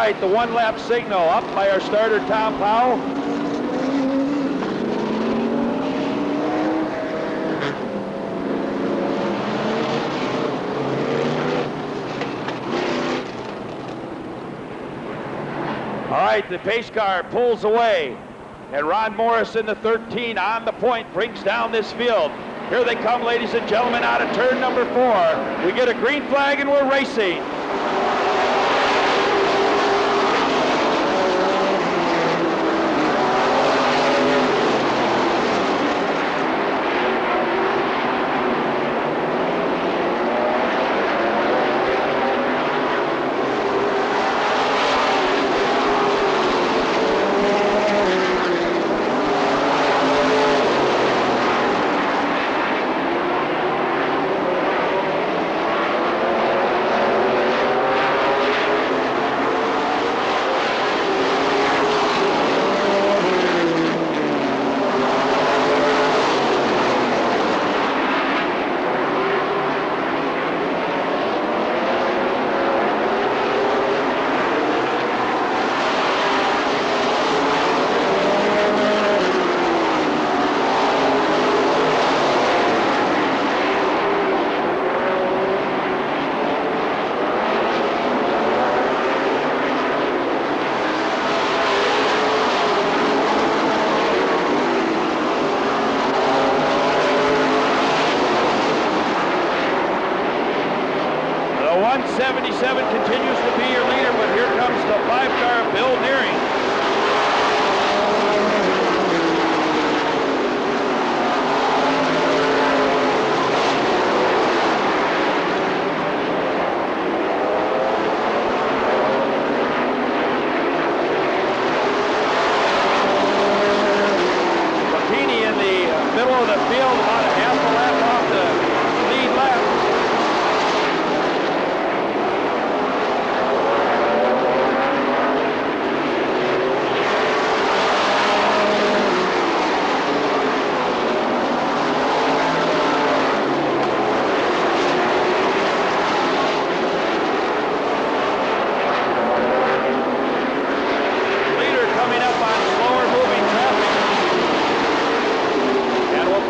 right, the one-lap signal up by our starter, Tom Powell. All right, the pace car pulls away, and Ron Morris in the 13 on the point brings down this field. Here they come, ladies and gentlemen, out of turn number 4. We get a green flag and we're racing. The 177 continues to be your leader, but here comes the 5-car Bill Nearing. Bikini in the middle of the field, about a half a lap off the lead lap.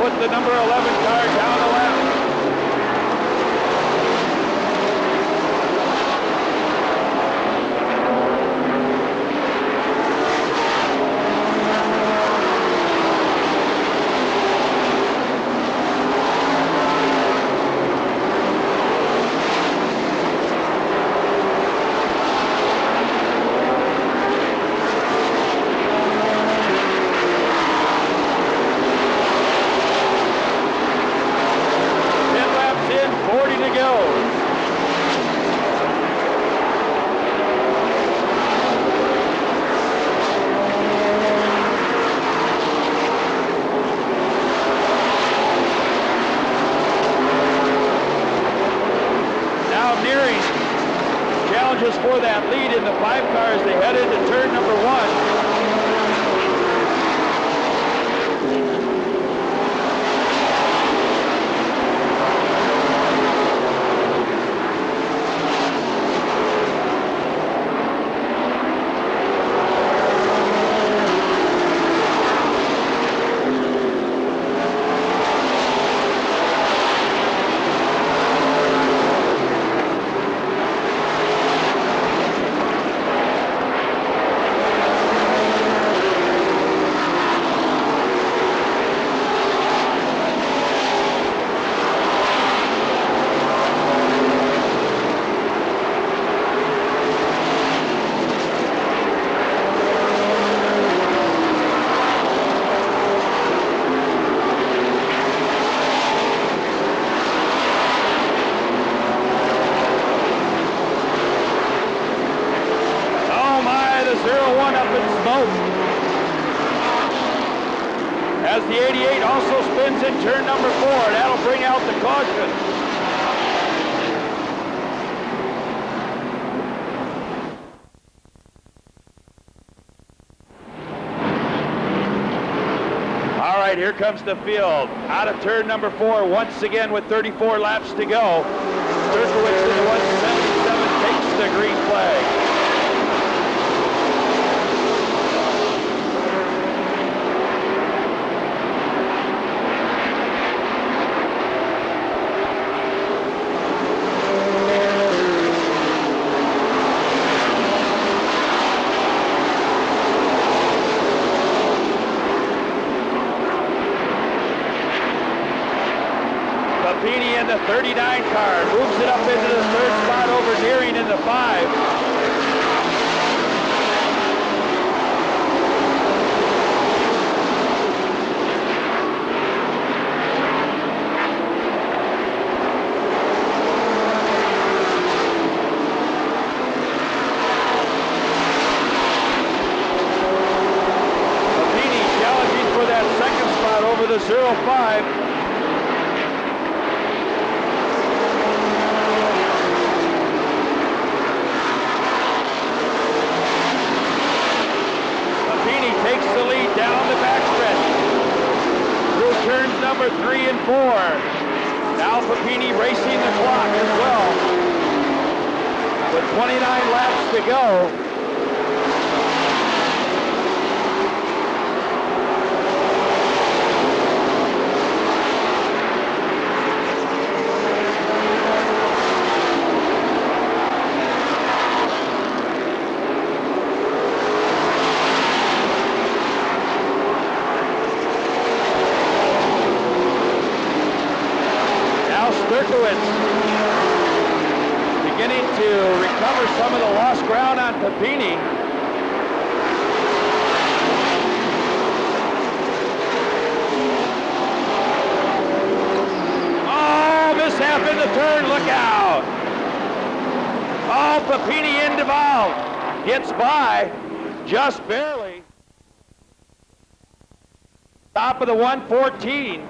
Put the number 11 car down the lap. Challenges for that lead in the 5 cars. They head into turn number 1. As the 88 also spins in turn number 4, that'll bring out the caution. All right, here comes the field. Out of turn number 4, once again with 34 laps to go. Turkowitz in the 177 takes the green flag. 39 car moves it up into the third spot over Deering in the 5. The 05. Papini takes the lead down the backstretch through turns number 3 and 4. Now Papini racing the clock as well with 29 laps to go. Beginning to recover some of the lost ground on Papini. Oh, mishap in the turn, look out. Oh, Papini involved. Gets by, just barely. Top of the 114.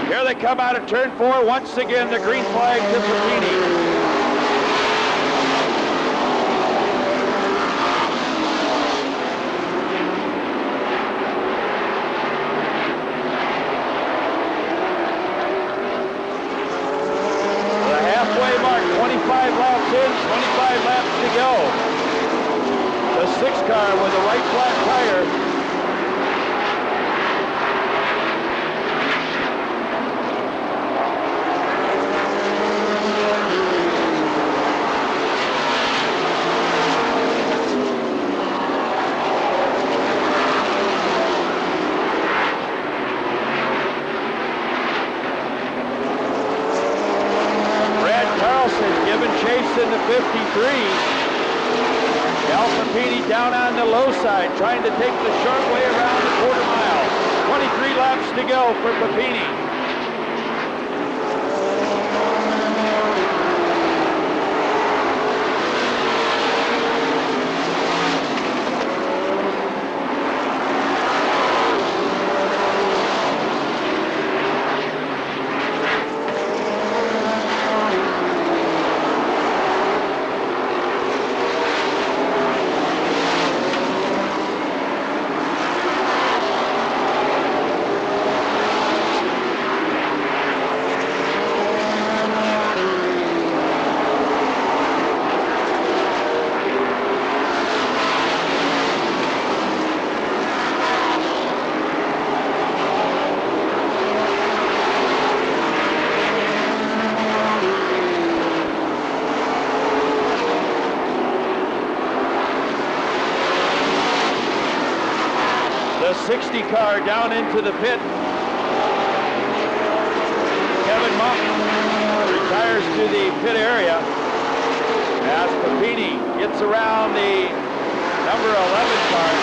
Here they come out of turn 4. Once again, the green flag to Papini. The halfway mark, 25 laps in, 25 laps to go. The 6 car with a right flat tire. In the 53. Al Papini down on the low side, trying to take the short way around the quarter mile. 23 laps to go for Papini. The 60 car down into the pit. Kevin Monk retires to the pit area as Papini gets around the number 11 car.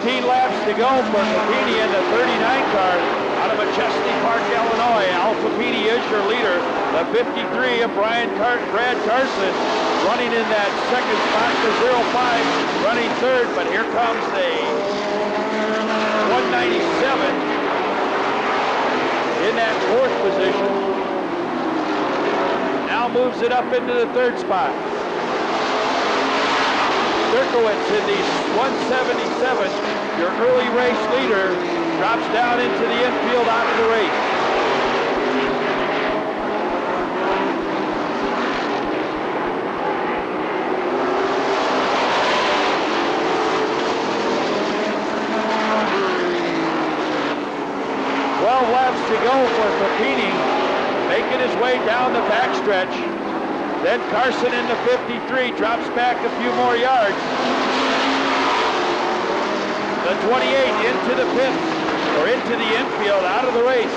Laps to go for Papini in the 39 car out of Chesney Park, Illinois. Al Papini is your leader. The 53 of Brad Carson running in that second spot to 05, running third, but here comes the 197 in that fourth position. Now moves it up into the third spot. Dirkowitz in the 177, your early race leader, drops down into the infield out of the race. Laps to go for Papini, making his way down the backstretch. Then Carson in the 53 drops back a few more yards. The 28 into the pits, or into the infield, out of the race.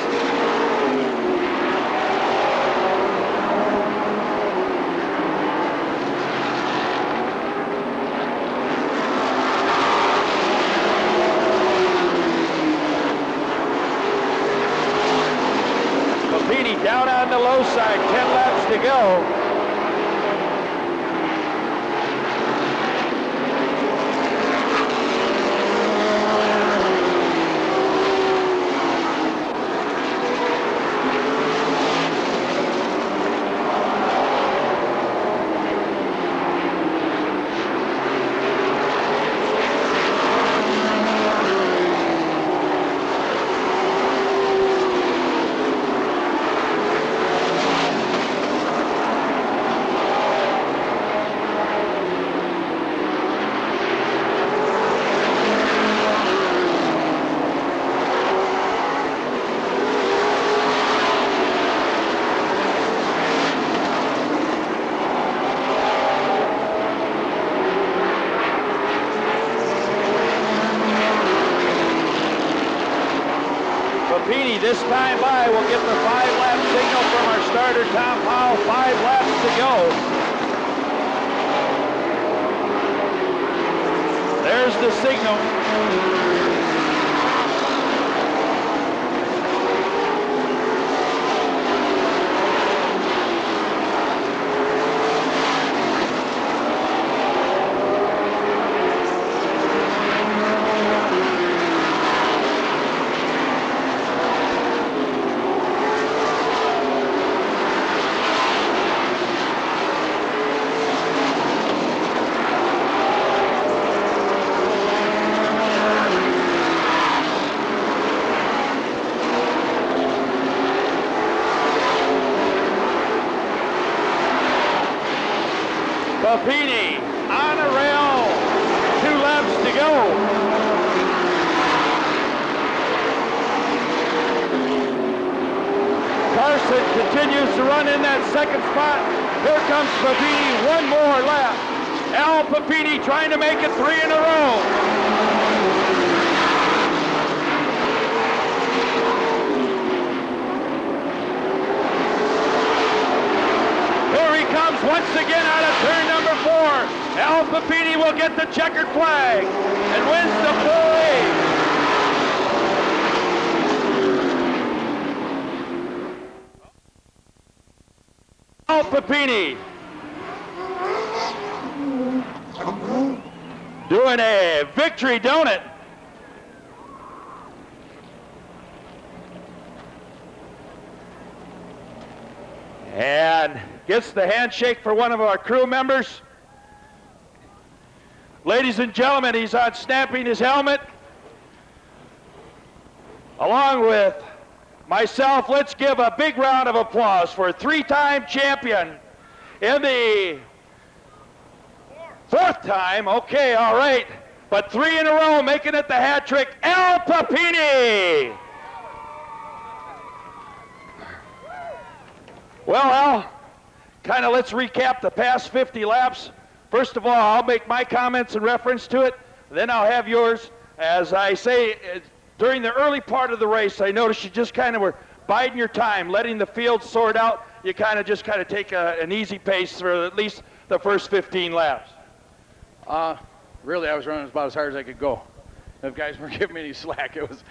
Down on the low side, 10 laps to go. This time by will get the 5-lap signal from our starter, Tom Powell. 5 laps to go. There's the signal. Papini on a rail, 2 laps to go. Carson continues to run in that second spot. Here comes Papini, 1 more lap. Al Papini trying to make it 3 in a row. Once again out of turn number 4. Al Papini will get the checkered flag and wins the full 8. Al Papini doing a victory donut. And gets the handshake for one of our crew members. Ladies and gentlemen, he's on snapping his helmet. Along with myself, let's give a big round of applause for 3-time champion in the 4th time. Okay, all right. But 3 in a row, making it the hat trick, Al Papini. Well, Al, kind of let's recap the past 50 laps. First of all, I'll make my comments in reference to it, then I'll have yours. As I say, during the early part of the race, I noticed you just kind of were biding your time, letting the field sort out. You kind of take an easy pace for at least the first 15 laps. Really, I was running about as hard as I could go. If guys weren't giving me any slack, it was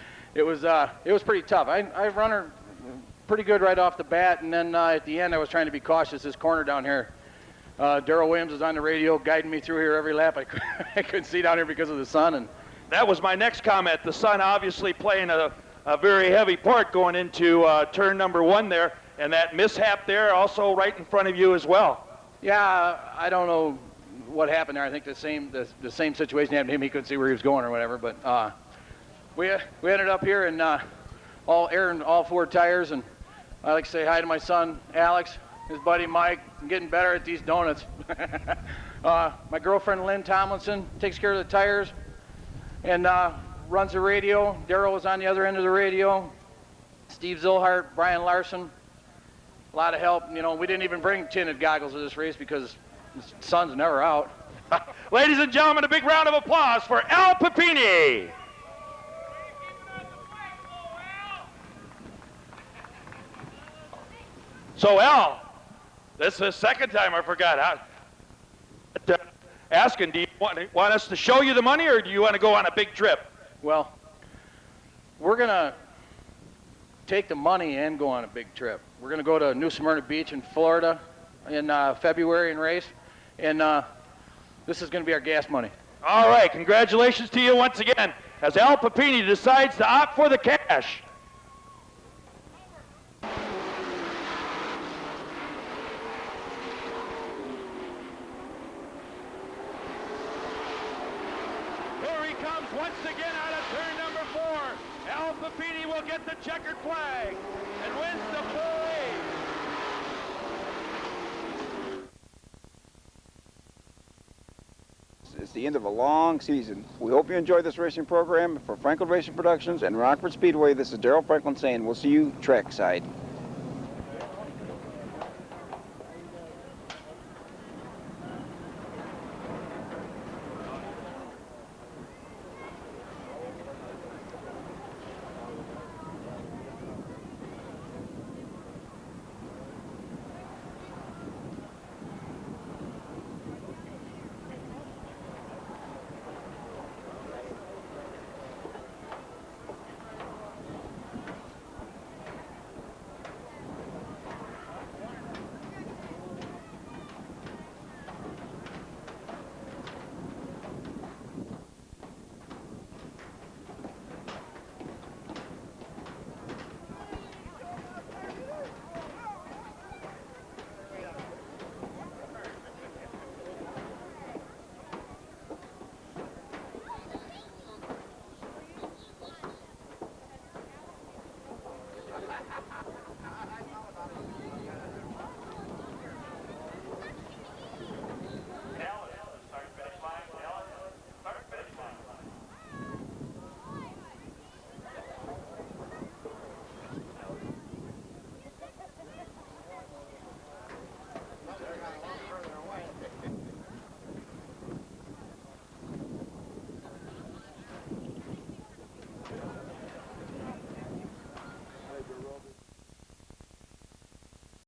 pretty tough. I run her pretty good right off the bat, and then at the end I was trying to be cautious. This corner down here Darrell Williams is on the radio guiding me through here every lap. I couldn't see down here because of the sun. And that was my next comment. The sun obviously playing a very heavy part going into turn number 1 there, and that mishap there also right in front of you as well. Yeah, I don't know what happened there. I think the same situation happened to him. He couldn't see where he was going or whatever. But we ended up here and all airing all 4 tires. And I like to say hi to my son Alex, his buddy Mike. I'm getting better at these donuts. My girlfriend Lynn Tomlinson takes care of the tires and runs the radio. Darrell was on the other end of the radio. Steve Zilhart, Brian Larson, a lot of help. You know, we didn't even bring tinted goggles to this race because the sun's never out. Ladies and gentlemen, a big round of applause for Al Papini. So Al, this is the second time I forgot. Asking, do you want us to show you the money, or do you want to go on a big trip? Well, we're going to take the money and go on a big trip. We're going to go to New Smyrna Beach in Florida in February and race, and this is going to be our gas money. All right, congratulations to you once again as Al Papini decides to opt for the cash. Once again out of turn number 4, Al Papini will get the checkered flag and wins the full race. It's the end of a long season. We hope you enjoyed this racing program. For Franklin Racing Productions and Rockford Speedway, this is Darrell Franklin saying we'll see you trackside.